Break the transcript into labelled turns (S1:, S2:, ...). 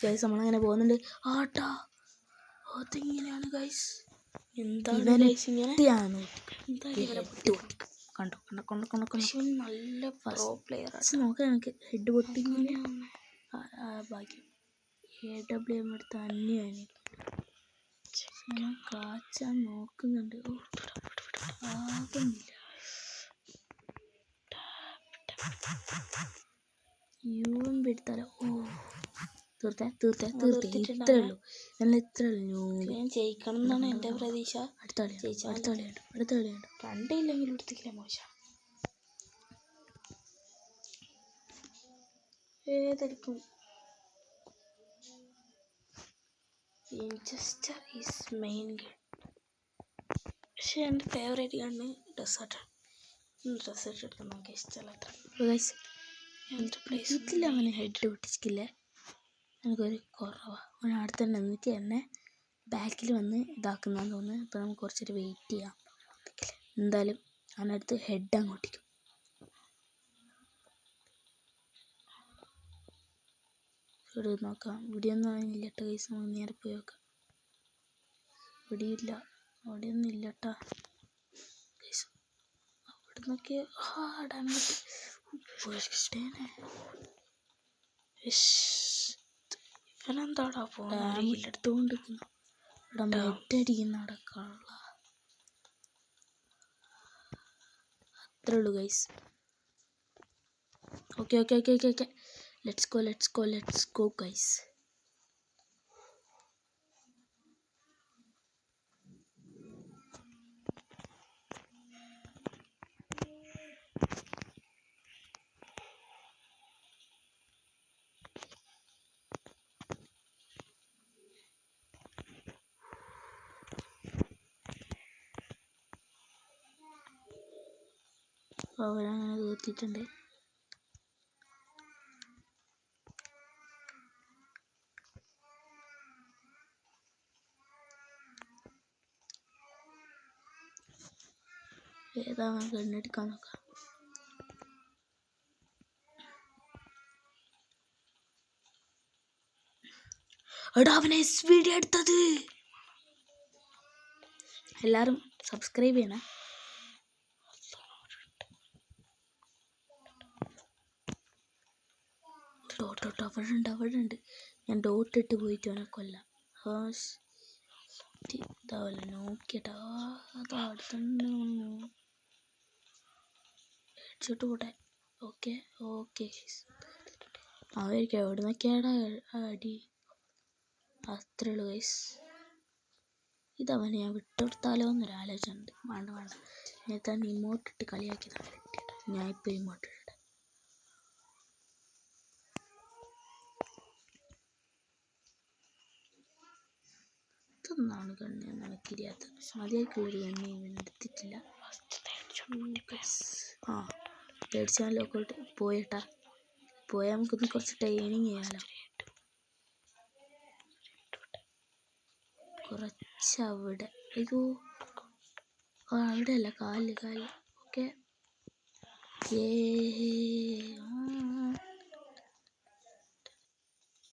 S1: Guys നമ്മളങ്ങനെ പോകുന്നുണ്ട്. ആട്ടാ അതെങ്ങനെയാണ് ഗൈസ്?
S2: എന്താണ്
S1: കണ്ടോ
S2: നല്ല പ്രോ പ്ലെയർ
S1: നോക്കാം. നമുക്ക് ഹെഡ് പൊട്ടിങ്ങനെ ഭാഗ്യം AWM എടുത്ത് അന്യാണ് കാച്ചാൻ നോക്കുന്നുണ്ട്. ആകുന്നില്ല. UMP എടുത്താലോ? തീർത്തേ ഇത്രേ ഉള്ളൂ.
S2: ജയിക്കണം എന്നാണ് എൻ്റെ പ്രതീക്ഷ.
S1: അടുത്ത കളിയുണ്ട്.
S2: കണ്ടില്ലെങ്കിലും എടുത്തില്ല മോശം. ഏതെടുക്കും? Winchester is main gun. പക്ഷെ എൻ്റെ ഫേവറേറ്റ് ഗണ്ണ് ഡെസേർട്ട് എടുക്കാൻ നമുക്ക് ഇഷ്ടമല്ല അത്ര.
S1: അവന് ഹെഡ് പൊട്ടിച്ചിട്ടില്ല. എനിക്കൊരു കുറവാണ്. അവൻ അടുത്ത് തന്നെ നിന്നിട്ട് എന്നെ ബാക്കിൽ വന്ന് ഇതാക്കുന്നതെന്ന് തോന്നുന്നു. അപ്പോൾ നമുക്ക് കുറച്ചൊരു വെയിറ്റ് ചെയ്യാം. എന്തായാലും അവനടുത്ത് ഹെഡ് അങ്ങോട്ടേക്കും. ഇവിടെ നോക്കാം. ഇവിടെയൊന്നും അവനില്ല കേട്ടോ ഗൈസ്. നമുക്ക് നേരെ പോയി നോക്കാം. അവിടെയൊന്നും ഇല്ല കേട്ടോ ഗൈസ്. അവിടെ നോക്കിയ
S2: ഇവനെന്താടാ
S1: എടുത്തോണ്ടിരിക്കുന്നു. ഇവിടെ മെറ്റടിക്കുന്ന അടക്കമുള്ള അത്രേ ഉള്ളൂ guys. Okay let's go guys. അവരങ്ങനെ തീർത്തിട്ടുണ്ട്. ഏതാ ഗണ്ണെടുക്കാൻ നോക്കാം. എടാ അവനെ വീഡിയോ എടുത്തത്. എല്ലാവരും സബ്സ്ക്രൈബ് ചെയ്യണേ. അവിടെയുണ്ട്. ഞാൻ ഡോട്ടിട്ട് പോയിട്ട് അവനെ കൊല്ലാം. ഇതാവല്ല നോക്കിയട്ടാ. അതാ അടുത്തുണ്ട്. ഹെഡ്ഷോട്ട് പോട്ടെ. ഓക്കെ അവർക്ക് എവിടെ നിന്നൊക്കെയാടാ അടി? അത്രേ ഉള്ളൂ ഗൈസ്. ഇതവനെ ഞാൻ വിട്ടുകൊടുത്താലോ എന്നൊരാലോചന ഉണ്ട്. വേണ്ട നേരത്തെ ഇമോട്ടിട്ട് കളിയാക്കിയതാണ്. ഞാൻ ഇപ്പോൾ ഇമോട്ടിട്ട് ഇതൊന്നാണ് കണ്ണ് നടക്കില്ലാത്ത മതിയായിട്ടുള്ളൊരു കണ്ണ് ഇവനെടുത്തിട്ടില്ല. പേടിച്ചാൽ ലോക്കോട്ട് പോയിട്ടാ. പോയാൽ നമുക്കൊന്ന് കുറച്ച് ട്രെയിനിങ് ചെയ്യാമല്ലോ. കുറച്ചവിടെ. അയ്യോ അവിടെയല്ല കാല്. ഓക്കെ